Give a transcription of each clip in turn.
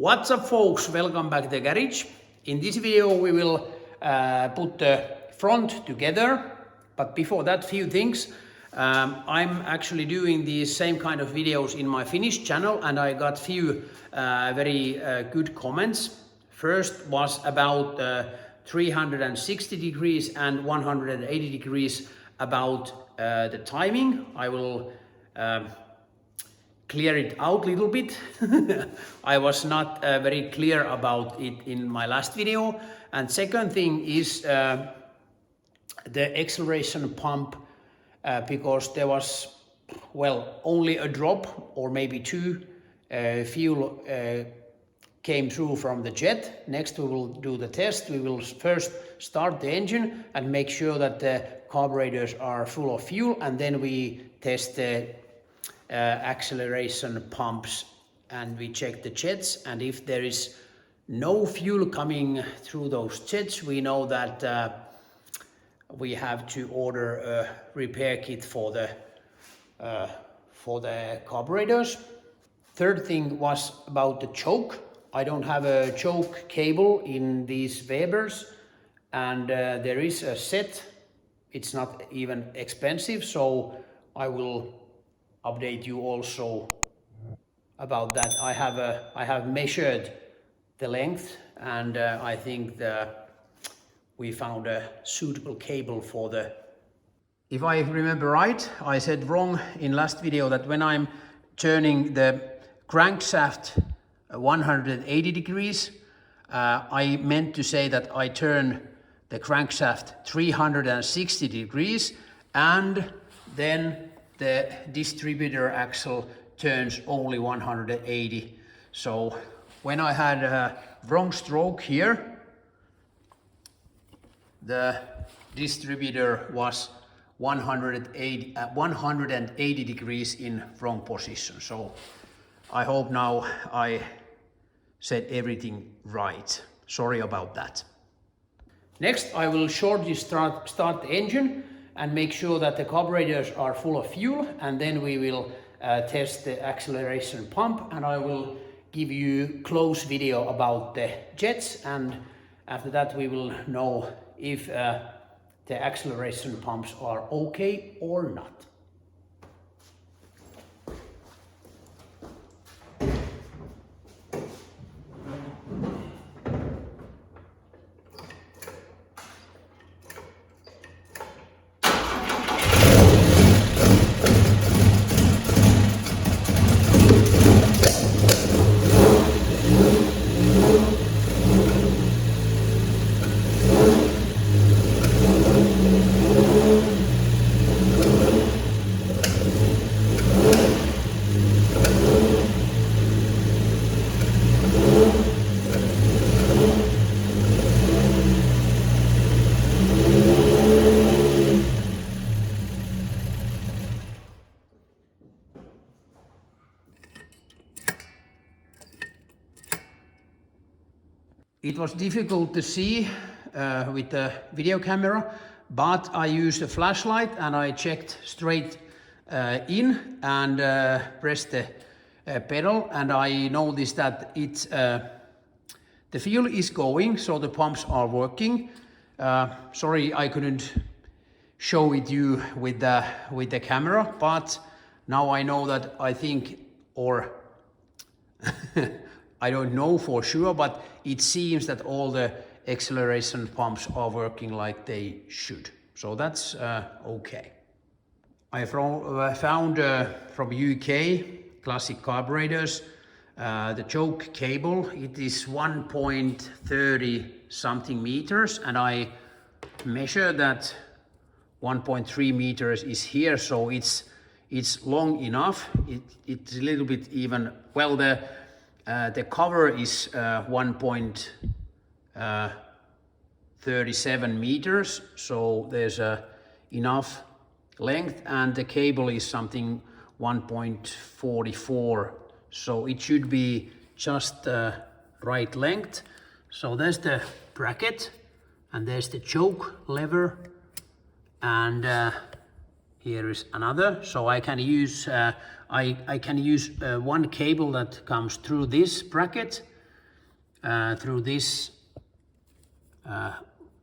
What's up folks, welcome back to the garage. In this video we will put the front together, but before that few things. I'm actually doing these same kind of videos in my Finnish channel and I got few very good comments. First was about 360 degrees and 180 degrees about the timing. I will clear it out a little bit. I was not very clear about it in my last video. And second thing is the acceleration pump, because there was, well, only a drop or maybe two fuel came through from the jet. Next we will do the test. We will first start the engine and make sure that the carburetors are full of fuel, and then we test the acceleration pumps and we check the jets, and if there is no fuel coming through those jets, we know that we have to order a repair kit for the carburetors. Third thing was about the choke. I don't have a choke cable in these Webers, and there is a set. It's not even expensive, so I will update you also about that. I have measured the length, and I think we found a suitable cable for the. If I remember right, I said wrong in last video that when I'm turning the crankshaft 180 degrees, I meant to say that I turn the crankshaft 360 degrees, and then the distributor axle turns only 180. So when I had a wrong stroke here, the distributor was 180 degrees in wrong position. So I hope now I said everything right. Sorry about that. Next, I will shortly start the engine and make sure that the carburetors are full of fuel, and then we will test the acceleration pump, and I will give you close video about the jets, and after that we will know if the acceleration pumps are okay or not. It was difficult to see with the video camera, but I used a flashlight and I checked straight in and pressed the pedal, and I noticed that it's the fuel is going, so the pumps are working. Sorry I couldn't show it you with the camera, but now I know that I think, or I don't know for sure, but it seems that all the acceleration pumps are working like they should. So that's okay. I found from UK classic carburetors the choke cable. It is 1.30 something meters, and I measured that 1.3 meters is here, so it's long enough. It's a little bit even, well, the cover is 1.37 meters, so there's enough length, and the cable is something 1.44, so it should be just the right length. So there's the bracket, and there's the choke lever, and here is another. So I can use I can use one cable that comes through this bracket, through this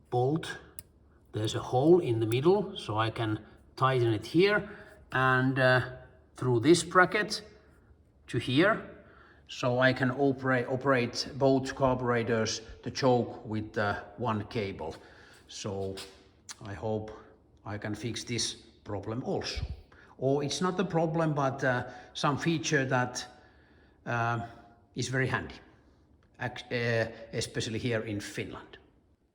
bolt. There's a hole in the middle, so I can tighten it here, and through this bracket to here, so I can operate both carburetors, the choke, with one cable. So I hope I can fix this problem also. Or it's not a problem, but some feature that is very handy, especially here in Finland.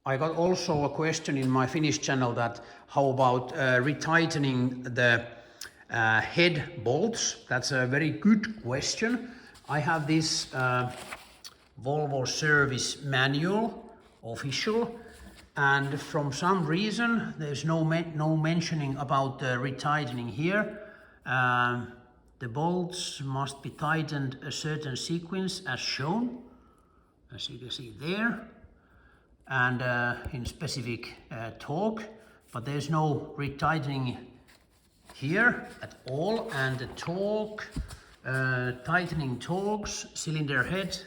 I got also a question in my Finnish channel that how about retightening the head bolts. That's a very good question. I have this Volvo service manual, official, and from some reason there's no mentioning about retightening here. The bolts must be tightened a certain sequence as shown, as you can see there, and in specific torque, but there's no retightening here at all. And the torque, tightening torques, cylinder head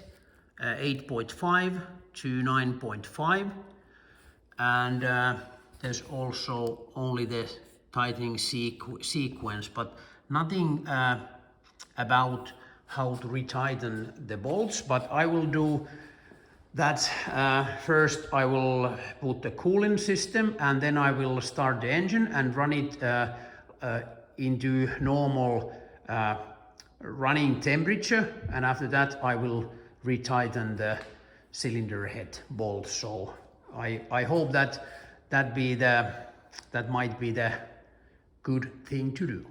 8.5 to 9.5, and there's also only the tightening sequence, but nothing about how to retighten the bolts. But I will do that. First I will put the cooling system, and then I will start the engine and run it into normal running temperature, and after that I will retighten the cylinder head bolt. So I hope that that might be the good thing to do.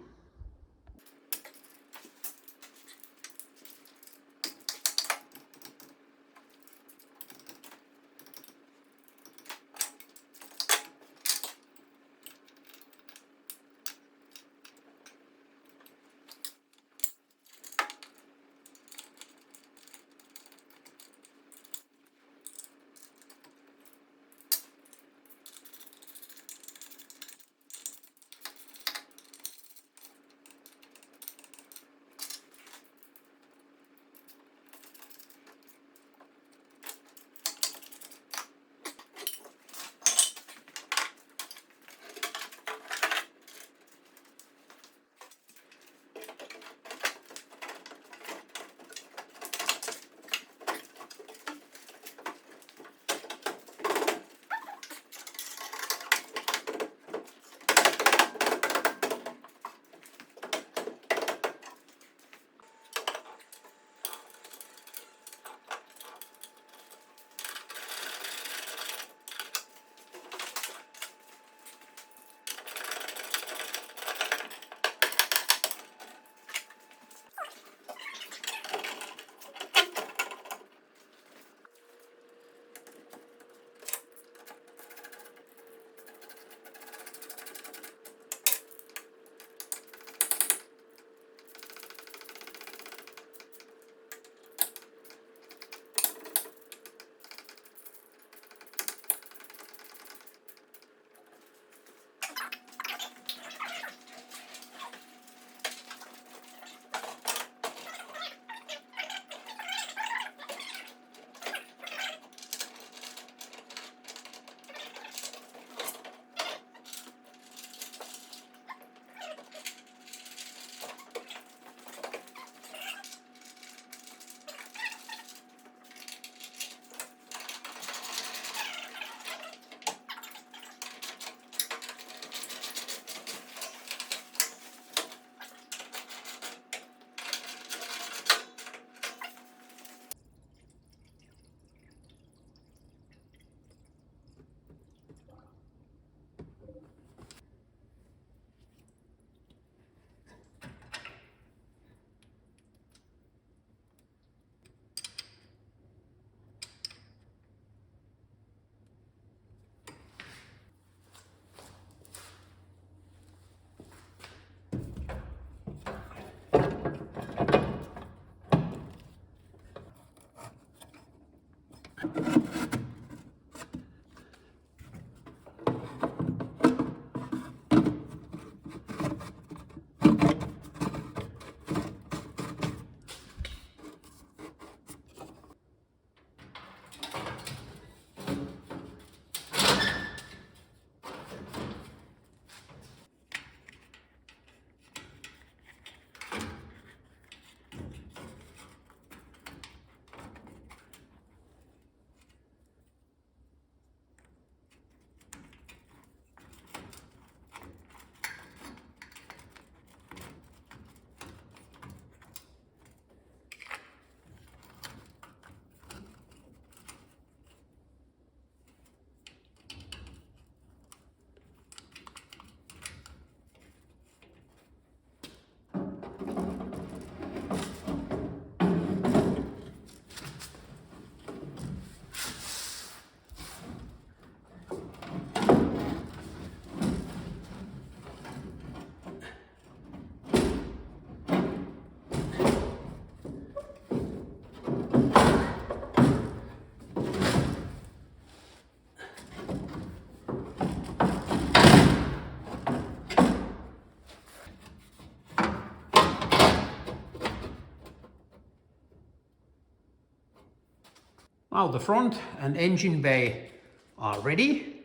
Now the front and engine bay are ready.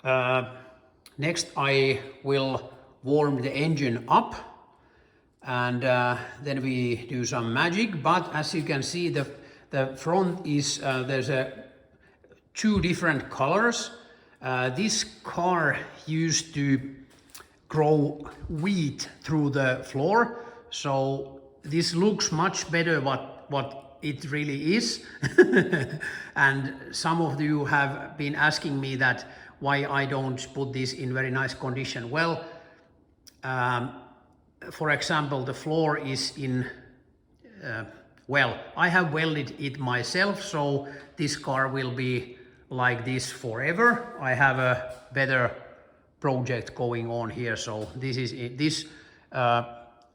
Next I will warm the engine up, and then we do some magic. But as you can see, the front is there's two different colors. This car used to grow wheat through the floor, so this looks much better what it really is. And some of you have been asking me that why I don't put this in very nice condition. Well, for example, the floor is in well, I have welded it myself, so this car will be like this forever. I have a better project going on here, so this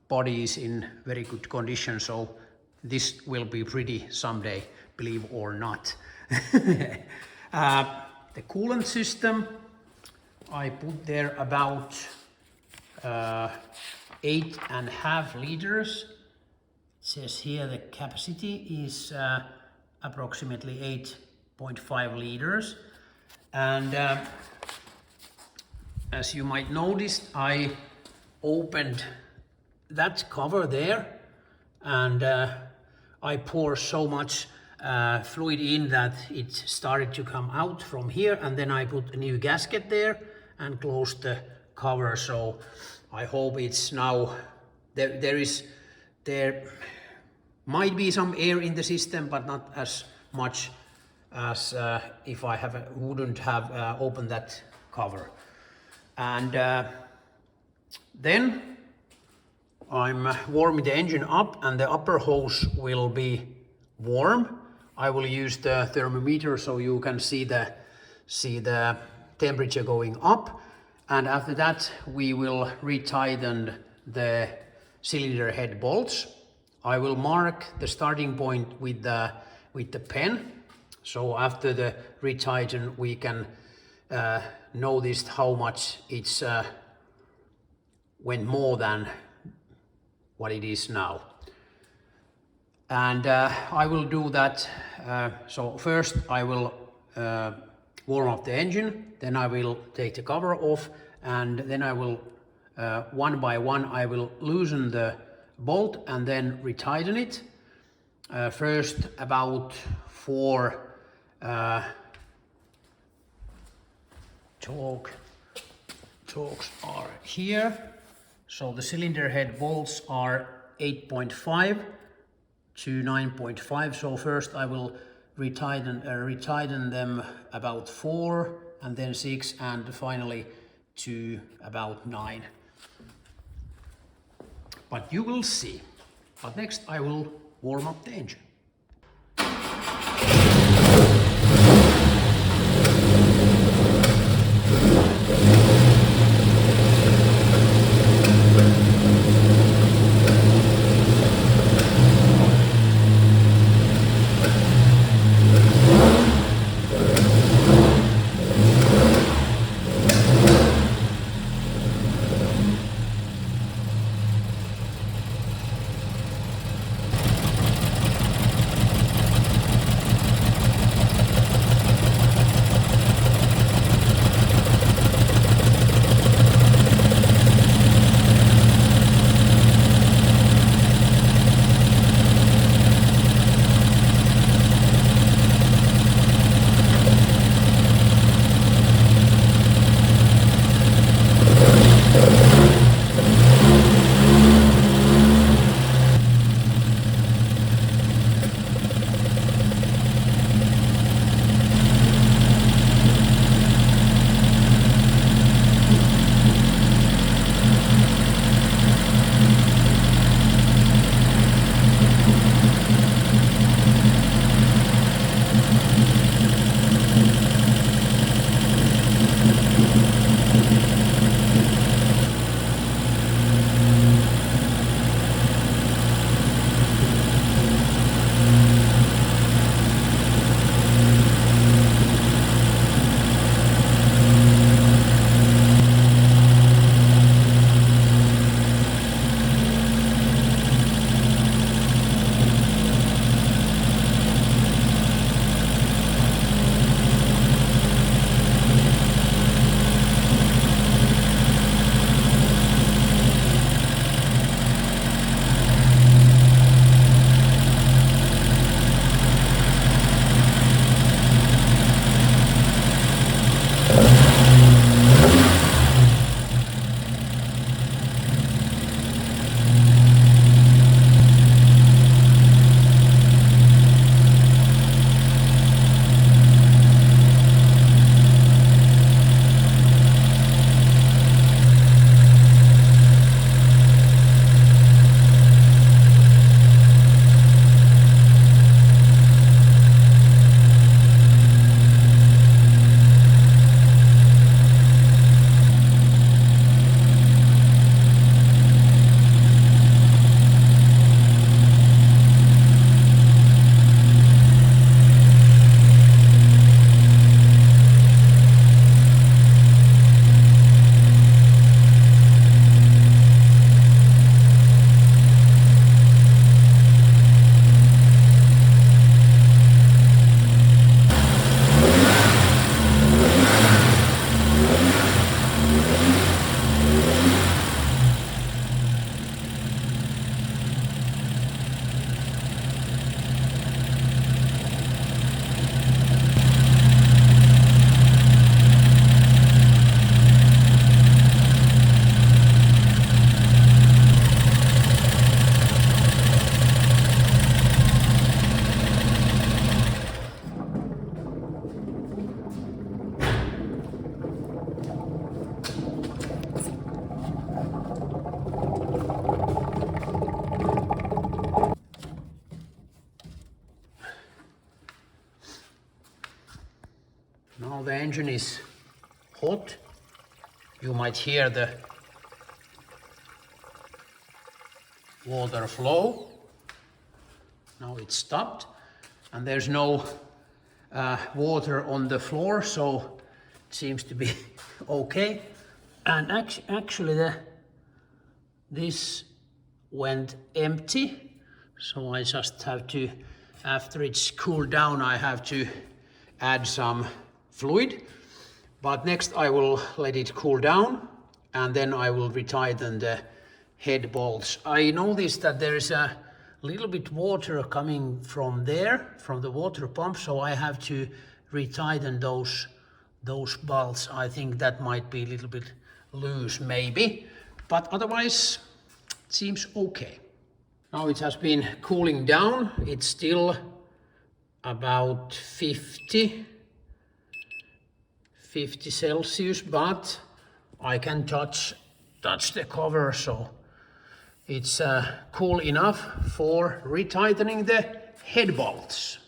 body is in very good condition, so this will be pretty someday, believe or not. The coolant system, I put there about 8.5 liters. It says here the capacity is approximately 8.5 liters. And as you might notice, I opened that cover there, and I poured so much fluid in that it started to come out from here, and then I put a new gasket there and closed the cover. So I hope it's now there might be some air in the system, but not as much as if I wouldn't have opened that cover. And then I'm warming the engine up, and the upper hose will be warm. I will use the thermometer so you can see the temperature going up. And after that we will retighten the cylinder head bolts. I will mark the starting point with the pen. So after the retighten we can notice how much it's went more than what it is now. And I will do that. So first I will warm up the engine, then I will take the cover off, and then I will one by one I will loosen the bolt and then retighten it. First about 4 torques are here. So the cylinder head bolts are 8.5 to 9.5. So first I will retighten them about 4, and then 6, and finally to about 9. But you will see. But next I will warm up the engine. engine is hot. You might hear the water flow. Now it's stopped and there's no water on the floor, so it seems to be okay. And actually this went empty, so I just have to, after it's cooled down, I have to add some fluid. But next I will let it cool down and then I will retighten the head bolts. I noticed that there is a little bit water coming from there, from the water pump, so I have to retighten those bolts. I think that might be a little bit loose maybe, but otherwise it seems okay. Now it has been cooling down. It's still about 50 Celsius, but I can touch the cover, so it's cool enough for retightening the head bolts.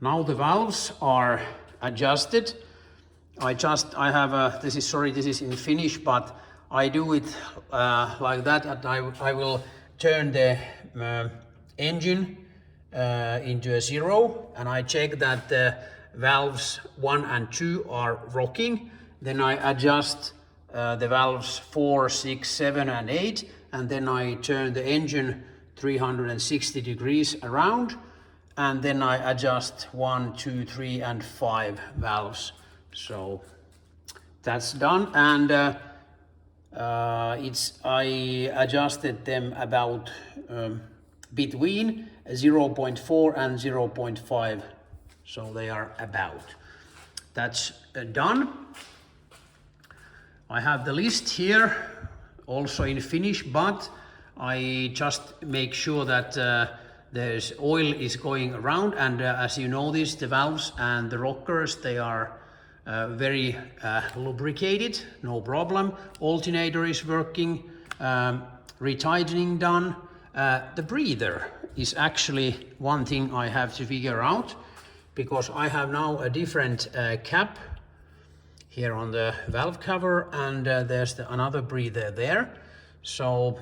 Now the valves are adjusted. I have this is in Finnish, but I do it like that, and I will turn the engine into a 0, and I check that the valves 1 and 2 are rocking. Then I adjust the valves 4, 6, 7 and 8, and then I turn the engine 360 degrees around, and then I adjust 1, 2, 3 and 5 valves. So that's done, and I adjusted them about between 0.4 and 0.5, so they are about. That's done. I have the list here also in Finnish, but I just make sure that there's oil is going around, and as you notice, the valves and the rockers, they are very lubricated, no problem. Alternator is working, retightening done. The breather is actually one thing I have to figure out, because I have now a different cap here on the valve cover, and there's another breather there. So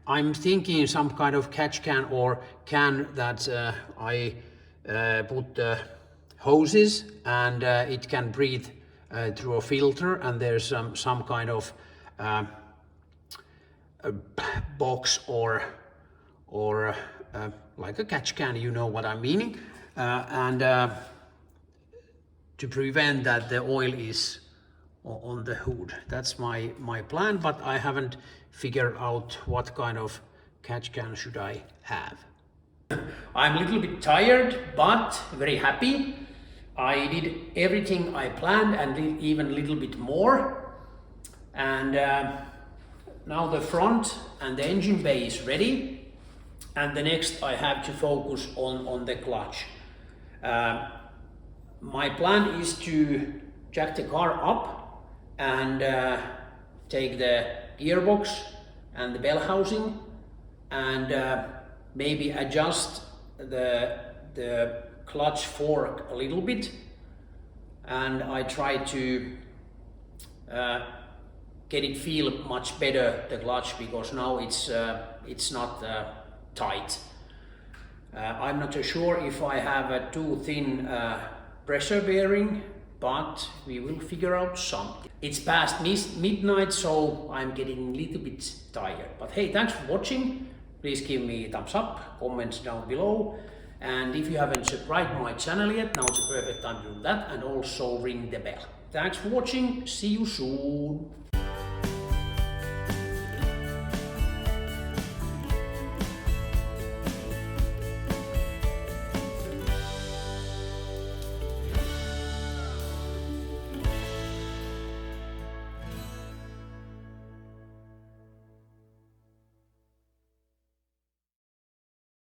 I'm thinking some kind of catch can or can that I put the hoses and it can breathe through a filter, and there's some kind of a box or like a catch can, you know what I'm meaning, and to prevent that the oil is on the hood. That's my plan, but I haven't figured out what kind of catch can should I have. I'm a little bit tired, but very happy. I did everything I planned and even a little bit more. And now the front and the engine bay is ready. And the next I have to focus on the clutch. My plan is to jack the car up and take the gearbox and the bell housing and maybe adjust the clutch fork a little bit, and I try to get it feel much better, the clutch, because now it's not tight. I'm not sure if I have a too thin pressure bearing, but we will figure out something. It's past midnight, so I'm getting a little bit tired. But hey, thanks for watching. Please give me a thumbs up, comments down below. And if you haven't subscribed my channel yet, now is the perfect time to do that, and also ring the bell. Thanks for watching. See you soon.